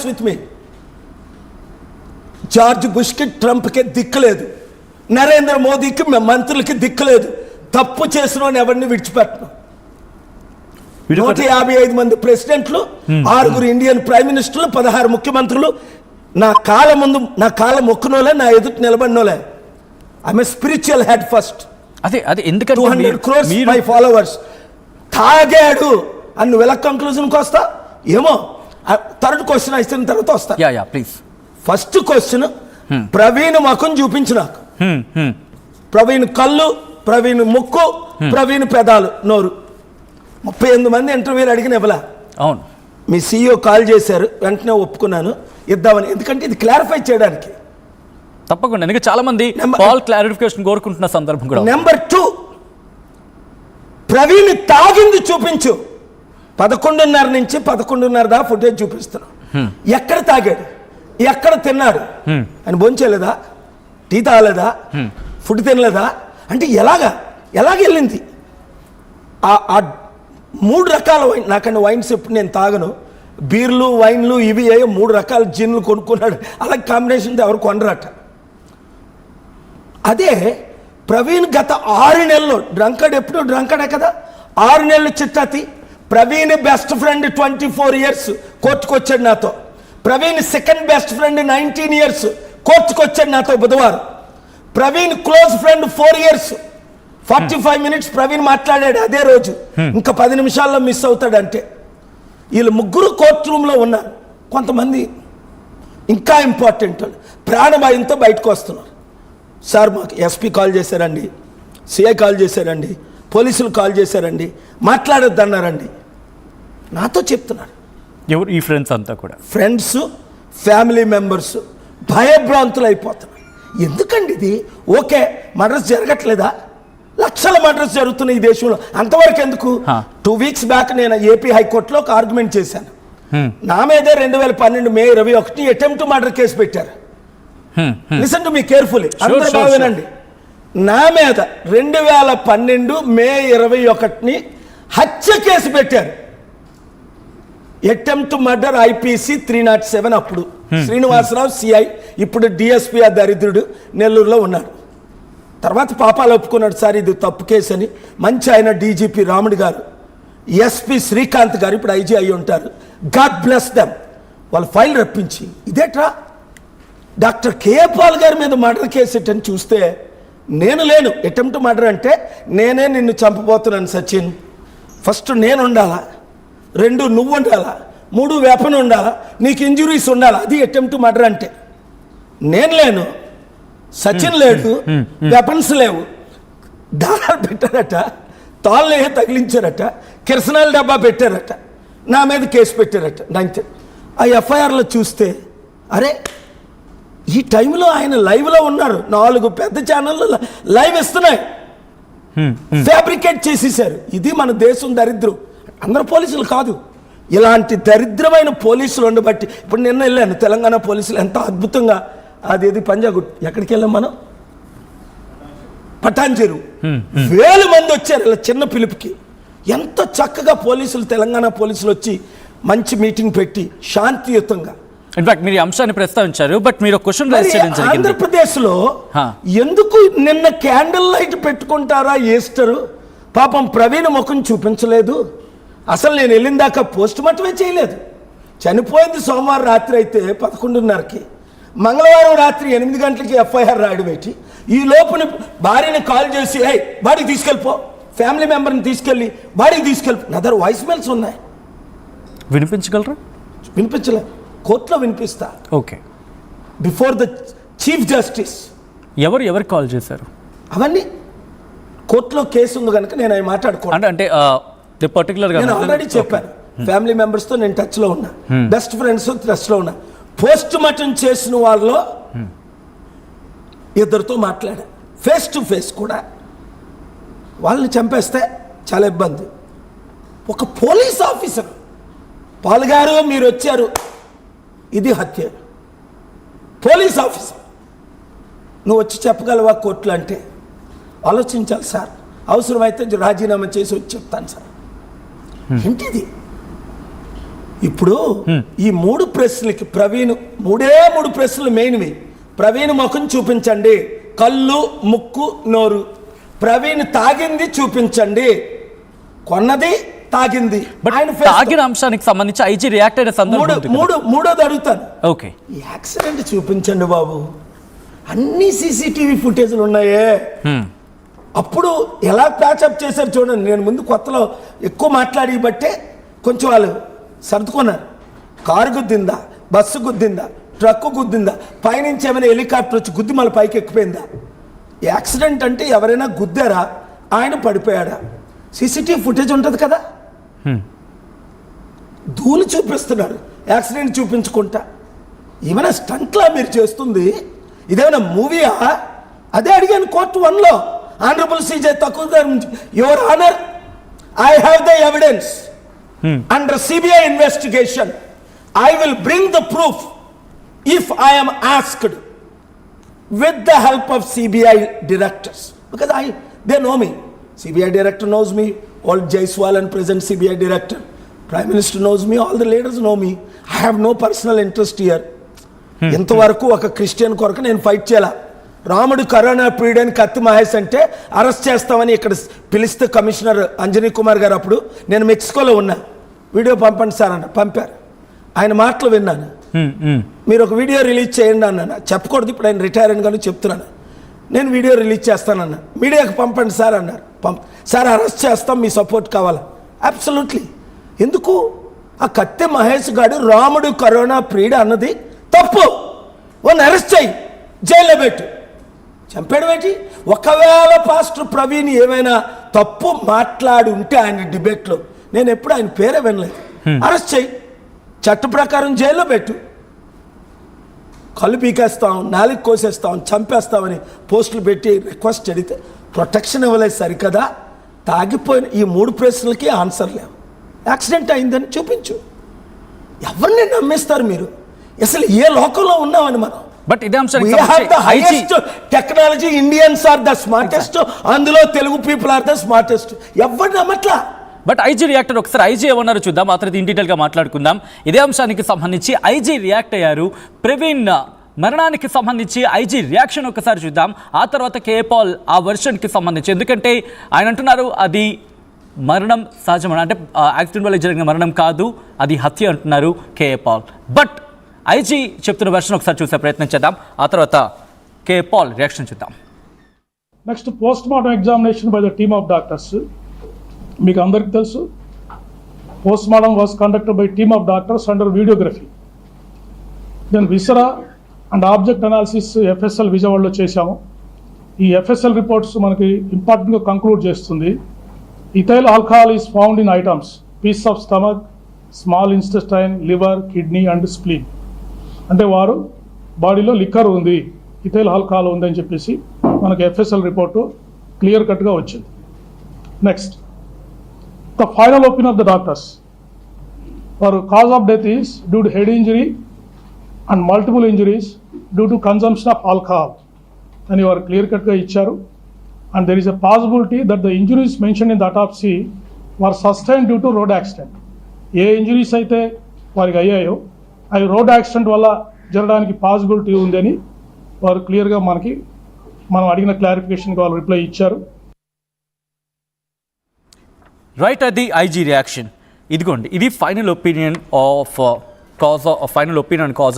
With me George బుష్కి ట్రంప్కి దిక్కులేదు, Narendra మోదీకి మంత్రులకి దిక్కులేదు. తప్పు చేసిన ఎవరిని విడిచిపెట్టను. 155 మంది ప్రెసిడెంట్లు, 6 ఇండియన్ ప్రైమ్ మినిస్టర్లు, 16 ముఖ్యమంత్రులు నా కాళ్ళ మొక్కునోలే, నా ఎదుటి నిలబడినోలే. I'm spiritual head first. అదే ఎందుకంటే 200 crores మై ఫాలోవర్స్. తాగాడు అని నువ్వు ఎలా కంక్లూజన్కి వస్తా? ఏమో థర్డ్ క్వశ్చన్ అయిన తర్వాత వస్తా. ప్లీజ్. ఫస్ట్ క్వశ్చన్, ప్రవీణ్ ముఖం చూపించు నాకు. ప్రవీణ్ కళ్ళు, ప్రవీణ్ ముక్కు, ప్రవీణ్ పెదాలు, నోరు. 38 మంది ఇంటర్వ్యూలు అడిగిన ఇవ్వలా. అవును, మీ CEO కాల్ చేశారు, వెంటనే ఒప్పుకున్నాను ఇద్దామని. ఎందుకంటే ఇది క్లారిఫై చేయడానికి. తప్పకుండా, ఎందుకంటే చాలా మంది పాల్ క్లారిఫికేషన్ కోరుకుంటున్న సందర్భం కూడా. నెంబర్ 2, ప్రవీణ్ తాగింది చూపించు. 11:30 నుంచి 11:30 దాకా ఫుటేజ్ చూపిస్తున్నాం. ఎక్కడ తాగాడు, ఎక్కడ తిన్నాడు అని భోంచేయలేదా, టీ తాగలేదా, ఫుడ్ తినలేదా అంటే ఎలాగెళ్ళింది? ఆ 3 రకాల వైన్, నాకంటే వైన్స్ ఎప్పుడు నేను తాగను, బీర్లు వైన్లు ఇవి 3 రకాల జిన్లు కొనుక్కున్నాడు. అలాగే కాంబినేషన్తో ఎవరు కొనరాట. అదే ప్రవీణ్ గత 6 నెలలు డ్రంకడ్, ఎప్పుడు డ్రంకడే కదా, 6 నెలలు చిట్టాతి. ప్రవీణ్ బెస్ట్ ఫ్రెండ్ 24 years కోర్టుకు వచ్చాడు నాతో. Praveen second best friend 19 years కోర్టుకు వచ్చాడు నాతో బుధవారం. Praveen close friend 4 years 45 minutes Praveen మాట్లాడాడు అదే రోజు. ఇంకా 10 నిమిషాల్లో మిస్ అవుతాడంటే. వీళ్ళు 3 కోర్టు రూమ్లో ఉన్నారు. కొంతమంది ఇంకా ఇంపార్టెంట్ ప్రాణభయంతో బయటకు వస్తున్నారు. సార్ మాకు ఎస్పీ కాల్ చేశారండి, సిఐ కాల్ చేశారండి, పోలీసులు కాల్ చేశారండి, మాట్లాడొద్దన్నారండి. నాతో చెప్తున్నారు. ఎవరు ఈ ఫ్రెండ్స్? అంతా కూడా ఫ్రెండ్స్, ఫ్యామిలీ మెంబర్స్ భయభ్రాంతులు అయిపోతున్నారు. ఎందుకండి ఇది? ఓకే, మర్డర్స్ జరగట్లేదా? లక్షల మర్డర్స్ జరుగుతున్నాయి ఈ దేశంలో, అంతవరకు ఎందుకు? 2 weeks బ్యాక్ నేను ఏపీ హైకోర్టులో ఒక ఆర్గ్యుమెంట్ చేశాను. నా మీదే 2012 May 21 అటెంప్ట్ మర్డర్ కేసు పెట్టారు. లిసన్ టు మీ కేర్ఫుల్లీ, అందరూ బాగా వినండి. నా మీద 2012 May 21 హత్య కేసు పెట్టారు. Attempt murder IPC 307. అప్పుడు శ్రీనివాసరావు సిఐ, ఇప్పుడు DSP ఆ దరిద్రుడు నెల్లూరులో ఉన్నాడు. తర్వాత పాపాలు ఒప్పుకున్నాడు, సార్ ఇది తప్పు కేసు అని. మంచి ఆయన DGP రాముడు గారు, SP శ్రీకాంత్ గారు ఇప్పుడు IG అయి ఉంటారు. God bless them. వాళ్ళ ఫైల్ రప్పించి ఇదేట్రా డాక్టర్ K.A. పాల్ గారి మీద మర్డర్ కేసు అని చూస్తే నేను లేను. అటెంప్ట్ మర్డర్ అంటే నేనే నిన్ను చంపబోతున్నాను సచిన్. ఫస్ట్ నేను ఉండాలా, 2 నువ్వు ఉండాలా, 3 వెపన్ ఉండాలా, నీకు ఇంజురీస్ ఉండాలా. అది అటెంప్ట్ మర్డర్ అంటే. నేను లేను, సచిన్ లేడు, వెపన్స్ లేవు. దారాలు పెట్టారట, తాళ్ళే తగిలించారట, కిరసనాల డబ్బా పెట్టారట, నా మీద కేసు పెట్టారట 9th. ఆ FIRలో చూస్తే అరే ఈ టైంలో ఆయన లైవ్లో ఉన్నారు. 4 పెద్ద ఛానళ్ళు లైవ్ ఇస్తున్నాయి. ఫ్యాబ్రికేట్ చేసేసారు. ఇది మన దేశం దరిద్రం. అందరు పోలీసులు కాదు, ఇలాంటి దరిద్రమైన పోలీసులు ఉండబట్టి. ఇప్పుడు నిన్న వెళ్ళాను, తెలంగాణ పోలీసులు ఎంత అద్భుతంగా, అదేది పంజాగుట్, ఎక్కడికి వెళ్ళాం మనం, పటాన్చెరు. 1000 మంది వచ్చారు ఇలా చిన్న పిలుపుకి. ఎంత చక్కగా పోలీసులు, తెలంగాణ పోలీసులు వచ్చి మంచి మీటింగ్ పెట్టి శాంతియుతంగా. ఇన్ఫాక్ట్ మీరు ఈ అంశాన్ని ప్రస్తావించారు, బట్ మీరు క్వశ్చన్ రైజ్ చేయడం జరిగింది. ఆంధ్రప్రదేశ్లో ఎందుకు నిన్న క్యాండిల్ లైట్ పెట్టుకుంటారా ఈస్టరు? పాపం ప్రవీణ్ ముఖం చూపించలేదు. అసలు నేను వెళ్ళిన దాకా పోస్ట్ మార్టమే చేయలేదు. చనిపోయింది సోమవారం రాత్రి అయితే 11:30కి, మంగళవారం రాత్రి 8 గంటలకి FIR రాయడం పెట్టి, ఈ లోపుని భార్యని కాల్ చేసి బాడీకి తీసుకెళ్ళిపో, ఫ్యామిలీ మెంబర్ని తీసుకెళ్ళి బాడీకి తీసుకెళ్ళిపో. నా దగ్గర వాయిస్ మెయిల్స్ ఉన్నాయి. వినిపించగలరా? వినిపించలే, కోర్టులో వినిపిస్తా. Okay, before the chief justice. ఎవరు కాల్ చేశారు? అవన్నీ కోర్టులో కేసు ఉంది కనుక నేను అవి మాట్లాడుకోవాలి. అంటే పర్టికులర్గా నేను ఆల్రెడీ చెప్పాను, ఫ్యామిలీ మెంబర్స్తో నేను టచ్లో ఉన్నా, బెస్ట్ ఫ్రెండ్స్తో టచ్లో ఉన్నా. పోస్ట్ మార్టం చేసిన వాళ్ళలో 2 మాట్లాడా, ఫేస్ టు ఫేస్ కూడా. వాళ్ళని చంపేస్తే చాలా ఇబ్బంది. ఒక పోలీస్ ఆఫీసర్, పాల్ గారు మీరు వచ్చారు, ఇది హత్య. పోలీస్ ఆఫీసర్ నువ్వు వచ్చి చెప్పగలవా కోర్టులు అంటే? ఆలోచించాలి సార్. అవసరమైతే రాజీనామా చేసి వచ్చి చెప్తాను సార్. ఏంటిది? ఇప్పుడు ఈ 3 ప్రశ్నలకి ప్రవీణ్ మూడు ప్రశ్నలు మెయిన్వి. ప్రవీణ్ ముఖం చూపించండి, కళ్ళు, ముక్కు, నోరు. ప్రవీణ్ తాగింది చూపించండి, కొన్నది, తాగింది. ఆయన తాగిన అంశానికి సంబంధించి ఐజీ రియాక్ట్ అయిన సందర్భం మూడోది అడుగుతాను. ఓకే, యాక్సిడెంట్ చూపించండి బాబు. అన్ని సీసీటీవీ ఫుటేజ్లు ఉన్నాయే. అప్పుడు ఎలా ప్యాచప్ చేశారు చూడండి. నేను ముందు కొత్తలో ఎక్కువ మాట్లాడి బట్టే కొంచెం వాళ్ళు సర్దుకున్నారు. కారు గుద్దిందా, బస్సు గుద్దిందా, ట్రక్కు గుద్దిందా, పైనుంచి ఏమైనా హెలికాప్టర్ వచ్చి గుద్ది మళ్ళీ పైకి ఎక్కిపోయిందా? యాక్సిడెంట్ అంటే ఎవరైనా గుద్దారా, ఆయన పడిపోయాడా? సీసీటీవీ ఫుటేజ్ ఉంటుంది కదా. ధూళి చూపిస్తున్నారు, యాక్సిడెంట్ చూపించుకుంటా. ఏమైనా స్టంట్లా మీరు చేస్తుంది? ఇదేమైనా మూవీయా? అదే అడిగాను కోర్టు 1లో. ఆనరబుల్ సీజే తక్కువ గారు, your honour, I have the evidence under CBI investigation. I will bring the proof if I am asked with the help of CBI directors, because they know me. CBI director knows me, old Jaiswal and present CBI director, Prime Minister knows me, all the leaders know me. I have no personal interest here. ఇంతవరకు ఒక Christian కొరకు నేను fight చేయాల. రాముడు corona period అని కత్తి మహేష్ అంటే arrest చేస్తామని ఇక్కడ పిలిస్తే కమిషనర్ అంజనీ కుమార్ గారు, అప్పుడు నేను మెక్సికోలో ఉన్నా, వీడియో పంపండి సార్ అన్న, పంపారు. ఆయన మాటలు విన్నాను. మీరు ఒక వీడియో రిలీజ్ చేయండి అన్నాను. చెప్పకూడదు, ఇప్పుడు ఆయన రిటైర్ అని కానీ చెప్తున్నాను. నేను వీడియో రిలీజ్ చేస్తానన్నా. మీడియాకి పంపండి సార్ అన్నారు. సార్ అరెస్ట్ చేస్తాం, మీ సపోర్ట్ కావాలా? అబ్సల్యూట్లీ. ఎందుకు? ఆ కత్తె మహేష్ గారు రాముడు కరోనా పీరియడ్ అన్నది తప్పు. వాళ్ళని అరెస్ట్ చేయి, జైల్లో పెట్టు. చంపేయడం ఏంటి? ఒకవేళ పాస్టర్ ప్రవీణ్ ఏమైనా తప్పు మాట్లాడి ఉంటే ఆయన డిబేట్లో, నేను ఎప్పుడు ఆయన పేరే వినలేదు. అరెస్ట్ చేయి, చట్ట ప్రకారం జైల్లో పెట్టు. కళ్ళు పీకేస్తాం, నాలుగు కోసేస్తాం, చంపేస్తామని పోస్టులు పెట్టి రిక్వెస్ట్ అడిగితే ప్రొటెక్షన్ ఇవ్వలేదు. సరికదా? తాగిపోయిన ఈ 3 ప్రశ్నలకి ఆన్సర్ లేవు. యాక్సిడెంట్ అయిందని చూపించు. ఎవరిని నమ్మిస్తారు మీరు? అసలు ఏ లోకంలో ఉన్నామని మనం. బట్ ఇదే technology, Indians are the smartest, అందులో Telugu people are the smartest. ఎవరు నమ్మట్లా. బట్ ఐజీ రియాక్టర్, ఒకసారి ఐజీ ఏమన్నారో చూద్దాం, ఆ తర్వాత ఇన్ డీటెయిల్గా మాట్లాడుకుందాం. ఇదే అంశానికి సంబంధించి ఐజీ రియాక్ట్ అయ్యారు. ప్రవీణ్ మరణానికి సంబంధించి ఐజీ రియాక్షన్ ఒకసారి చూద్దాం. ఆ తర్వాత కేఏ పాల్ ఆ వర్షన్కి సంబంధించి, ఎందుకంటే ఆయన అంటున్నారు అది మరణం సహజమైన, అంటే యాక్సిడెంట్ వల్ల జరిగిన మరణం కాదు, అది హత్య అంటున్నారు కేఏ పాల్. బట్ ఐజీ చెప్తున్న వెర్షన్ ఒకసారి చూసే ప్రయత్నం చేద్దాం. ఆ తర్వాత కేఏ పాల్ రియాక్షన్ చూద్దాం. Next post mortem examination by the team of doctors. మీకు అందరికీ తెలుసు, post mortem was conducted by team of doctors under videography. Then viscera and object analysis FSL విజయవాడలో చేశాము. ఈ ఎఫ్ఎస్ఎల్ రిపోర్ట్స్ మనకి ఇంపార్టెంట్గా కంక్లూడ్ చేస్తుంది. Ethyl alcohol is found in items piece of stomach, small intestine, liver, kidney and spleen. అంటే వారు బాడీలో liquor ఉంది, ఇథైల్ ఆల్కహాల్ ఉంది అని చెప్పేసి మనకి ఎఫ్ఎస్ఎల్ రిపోర్టు క్లియర్ కట్గా వచ్చింది. Next, the final opinion of the doctors for cause of death is due to head injury and multiple injuries due to consumption of alcohol అని వారు క్లియర్ కట్గా ఇచ్చారు. And there is a possibility that the injuries mention in the autopsy were sustain due to road accident. A injuries అయితే వారికి అయ్యాయో అవి road accident వల్ల జరగడానికి పాసిబిలిటీ ఉందని వారు క్లియర్గా మనం అడిగిన క్లారిఫికేషన్కి వాళ్ళు రిప్లై ఇచ్చారు. రైట్, అది ఐజీ రియాక్షన్. ఇదిగోండి, ఇది ఫైనల్ ఒపీనియన్ ఆఫ్ కాజ్